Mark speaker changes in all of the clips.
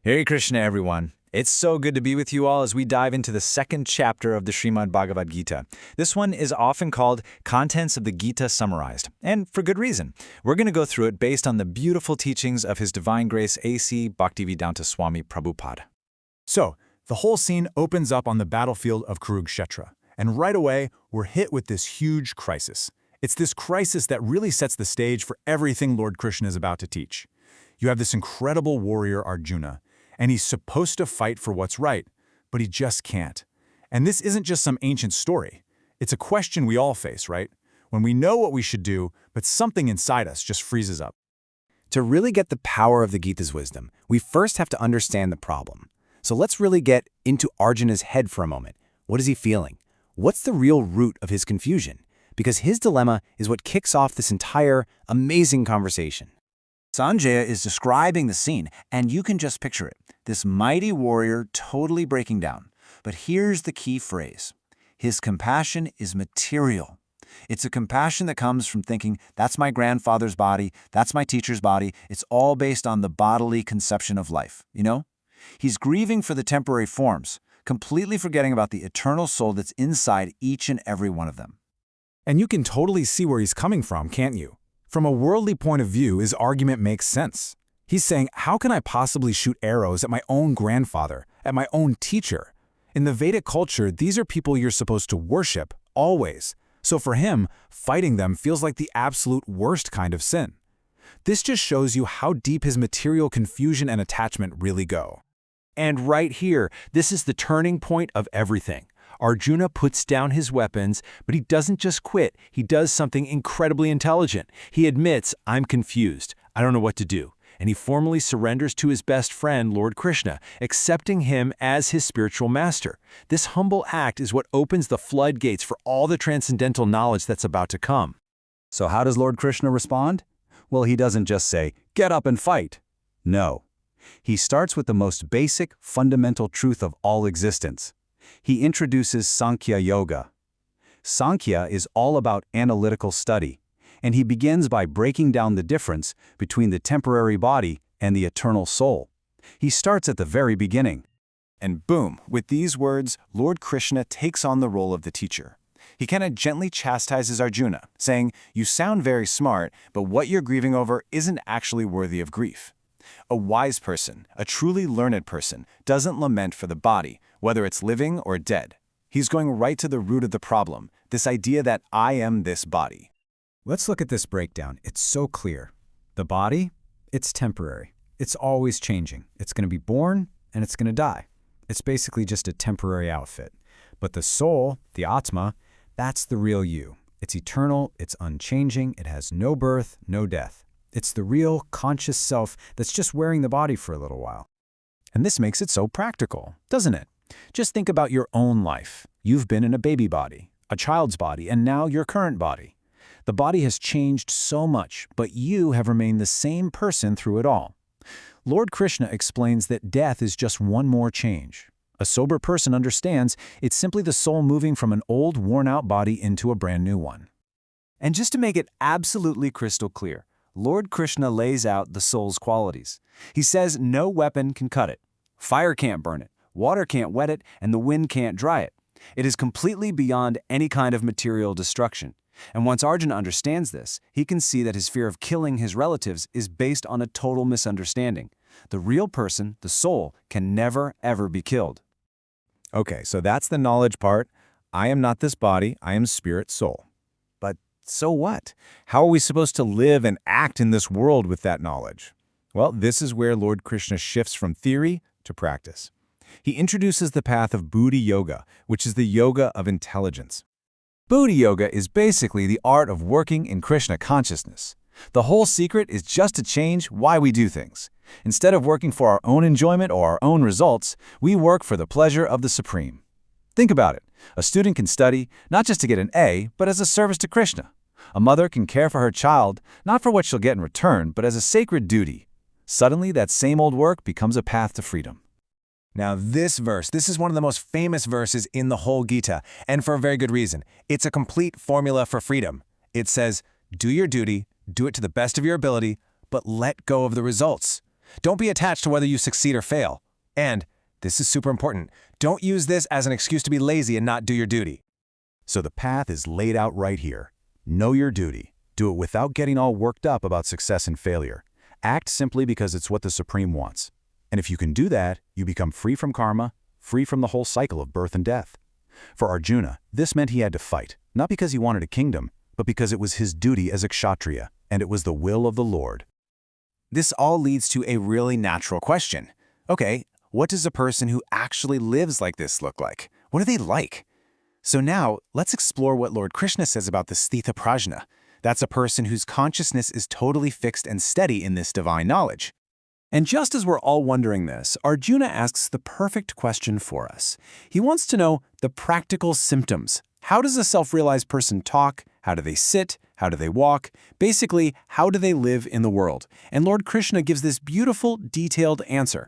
Speaker 1: Hare Krishna, everyone. It's so good to be with you all as we dive into the second chapter of the Srimad Bhagavad Gita. This one is often called Contents of the Gita Summarized, and for good reason. We're going to go through it based on the beautiful teachings of His Divine Grace A.C. Bhaktivedanta Swami Prabhupada.
Speaker 2: So, the whole scene opens up on the battlefield of Kurukshetra, and right away, we're hit with this huge crisis. It's this crisis that really sets the stage for everything Lord Krishna is about to teach. You have this incredible warrior Arjuna, and he's supposed to fight for what's right, but he just can't. And this isn't just some ancient story. It's a question we all face, right? When we know what we should do, but something inside us just freezes up.
Speaker 3: To really get the power of the Gita's wisdom, we first have to understand the problem. So let's really get into Arjuna's head for a moment. What is he feeling? What's the real root of his confusion? Because his dilemma is what kicks off this entire amazing conversation.
Speaker 4: Sanjaya is describing the scene, and you can just picture it. This mighty warrior totally breaking down. But here's the key phrase. His compassion is material. It's a compassion that comes from thinking, that's my grandfather's body, that's my teacher's body. It's all based on the bodily conception of life, you know? He's grieving for the temporary forms, completely forgetting about the eternal soul that's inside each and every one of them.
Speaker 2: And you can totally see where he's coming from, can't you? From a worldly point of view, his argument makes sense. He's saying, how can I possibly shoot arrows at my own grandfather, at my own teacher? In the Vedic culture, these are people you're supposed to worship, always. So for him, fighting them feels like the absolute worst kind of sin. This just shows you how deep his material confusion and attachment really go.
Speaker 5: And right here, this is the turning point of everything. Arjuna puts down his weapons, but he doesn't just quit. He does something incredibly intelligent. He admits, I'm confused. I don't know what to do. And he formally surrenders to his best friend, Lord Krishna, accepting him as his spiritual master. This humble act is what opens the floodgates for all the transcendental knowledge that's about to come.
Speaker 6: So how does Lord Krishna respond? Well, he doesn't just say, get up and fight. No. He starts with the most basic, fundamental truth of all existence. He introduces Sankhya Yoga. Sankhya is all about analytical study, and he begins by breaking down the difference between the temporary body and the eternal soul. He starts at the very beginning.
Speaker 4: And boom, with these words, Lord Krishna takes on the role of the teacher. He kind of gently chastises Arjuna, saying, you sound very smart, but what you're grieving over isn't actually worthy of grief. A wise person, a truly learned person, doesn't lament for the body, whether it's living or dead. He's going right to the root of the problem, this idea that I am this body.
Speaker 3: Let's look at this breakdown. It's so clear. The body, it's temporary. It's always changing. It's going to be born and it's going to die. It's basically just a temporary outfit. But the soul, the Atma, that's the real you. It's eternal, it's unchanging, it has no birth, no death. It's the real, conscious self that's just wearing the body for a little while.
Speaker 1: And this makes it so practical, doesn't it? Just think about your own life. You've been in a baby body, a child's body, and now your current body. The body has changed so much, but you have remained the same person through it all. Lord Krishna explains that death is just one more change. A sober person understands it's simply the soul moving from an old, worn-out body into a brand new one.
Speaker 4: And just to make it absolutely crystal clear, Lord Krishna lays out the soul's qualities. He says no weapon can cut it. Fire can't burn it, water can't wet it, and the wind can't dry it. It is completely beyond any kind of material destruction. And once Arjuna understands this, he can see that his fear of killing his relatives is based on a total misunderstanding. The real person, the soul, can never, ever be killed.
Speaker 1: Okay, so that's the knowledge part. I am not this body, I am spirit soul. But so what? How are we supposed to live and act in this world with that knowledge? Well, this is where Lord Krishna shifts from theory to practice. He introduces the path of bhakti-yoga, which is the yoga of intelligence. Bhakti-yoga is basically the art of working in Krishna consciousness. The whole secret is just to change why we do things. Instead of working for our own enjoyment or our own results, we work for the pleasure of the Supreme. Think about it. A student can study, not just to get an A, but as a service to Krishna. A mother can care for her child, not for what she'll get in return, but as a sacred duty. Suddenly, that same old work becomes a path to freedom.
Speaker 7: Now this is one of the most famous verses in the whole Gita, and for a very good reason. It's a complete formula for freedom. It says, do your duty, do it to the best of your ability, but let go of the results. Don't be attached to whether you succeed or fail. And, this is super important, don't use this as an excuse to be lazy and not do your duty.
Speaker 2: So the path is laid out right here. Know your duty. Do it without getting all worked up about success and failure. Act simply because it's what the Supreme wants. And if you can do that, you become free from karma, free from the whole cycle of birth and death. For Arjuna, this meant he had to fight, not because he wanted a kingdom, but because it was his duty as a kshatriya, and it was the will of the Lord.
Speaker 1: This all leads to a really natural question. Okay, what does a person who actually lives like this look like? What are they like? So now, let's explore what Lord Krishna says about the sthita prajna. That's a person whose consciousness is totally fixed and steady in this divine knowledge. And just as we're all wondering this, Arjuna asks the perfect question for us. He wants to know the practical symptoms. How does a self-realized person talk? How do they sit? How do they walk? Basically, how do they live in the world? And Lord Krishna gives this beautiful, detailed answer.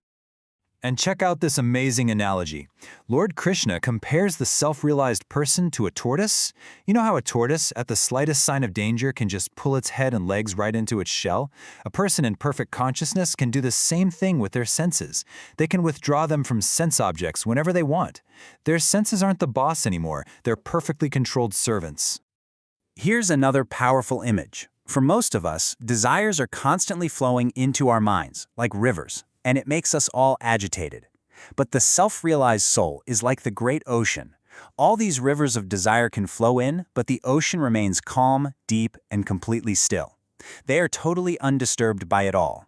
Speaker 5: And check out this amazing analogy. Lord Krishna compares the self-realized person to a tortoise. You know how a tortoise, at the slightest sign of danger, can just pull its head and legs right into its shell? A person in perfect consciousness can do the same thing with their senses. They can withdraw them from sense objects whenever they want. Their senses aren't the boss anymore. They're perfectly controlled servants.
Speaker 4: Here's another powerful image. For most of us, desires are constantly flowing into our minds, like rivers, and it makes us all agitated. But the self-realized soul is like the great ocean. All these rivers of desire can flow in, but the ocean remains calm, deep, and completely still. They are totally undisturbed by it all.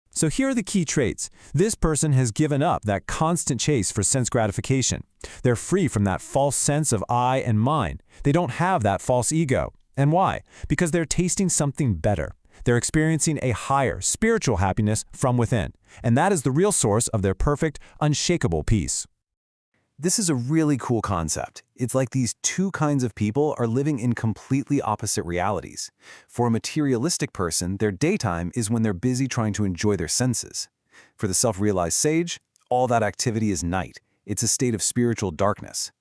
Speaker 5: So here are the key traits. This person has given up that constant chase for sense gratification. They're free from that false sense of I and mine. They don't have that false ego. And why? Because they're tasting something better. They're experiencing a higher spiritual happiness from within. And that is the real source of their perfect, unshakable peace.
Speaker 1: This is a really cool concept. It's like these two kinds of people are living in completely opposite realities. For a materialistic person, their daytime is when they're busy trying to enjoy their senses. For the self-realized sage, all that activity is night. It's a state of spiritual darkness.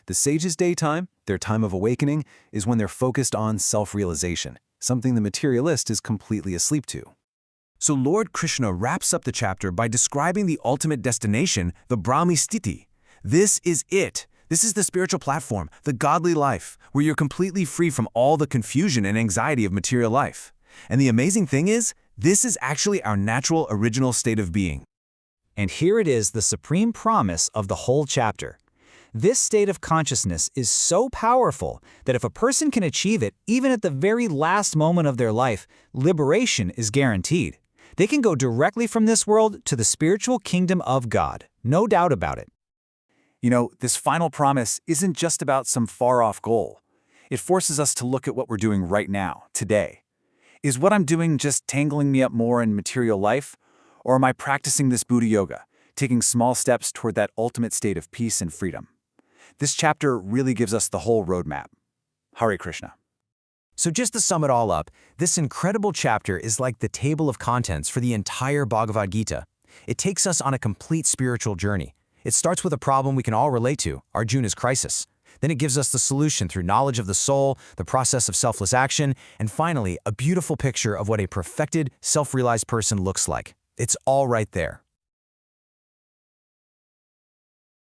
Speaker 1: The sage's daytime, their time of awakening, is when they're focused on self-realization, something the materialist is completely asleep to. So Lord Krishna wraps up the chapter by describing the ultimate destination, the Brahmi Sthiti. This is it. This is the spiritual platform, the godly life, where you're completely free from all the confusion and anxiety of material life. And the amazing thing is, this is actually our natural original state of being.
Speaker 3: And here it is, the supreme promise of the whole chapter. This state of consciousness is so powerful that if a person can achieve it, even at the very last moment of their life, liberation is guaranteed. They can go directly from this world to the spiritual kingdom of God. No doubt about it.
Speaker 4: You know, this final promise isn't just about some far-off goal. It forces us to look at what we're doing right now, today. Is what I'm doing just tangling me up more in material life? Or am I practicing this Buddha yoga, taking small steps toward that ultimate state of peace and freedom? This chapter really gives us the whole roadmap. Hare Krishna.
Speaker 1: So just to sum it all up, this incredible chapter is like the table of contents for the entire Bhagavad Gita. It takes us on a complete spiritual journey. It starts with a problem we can all relate to, Arjuna's crisis. Then it gives us the solution through knowledge of the soul, the process of selfless action, and finally, a beautiful picture of what a perfected, self-realized person looks like. It's all right there.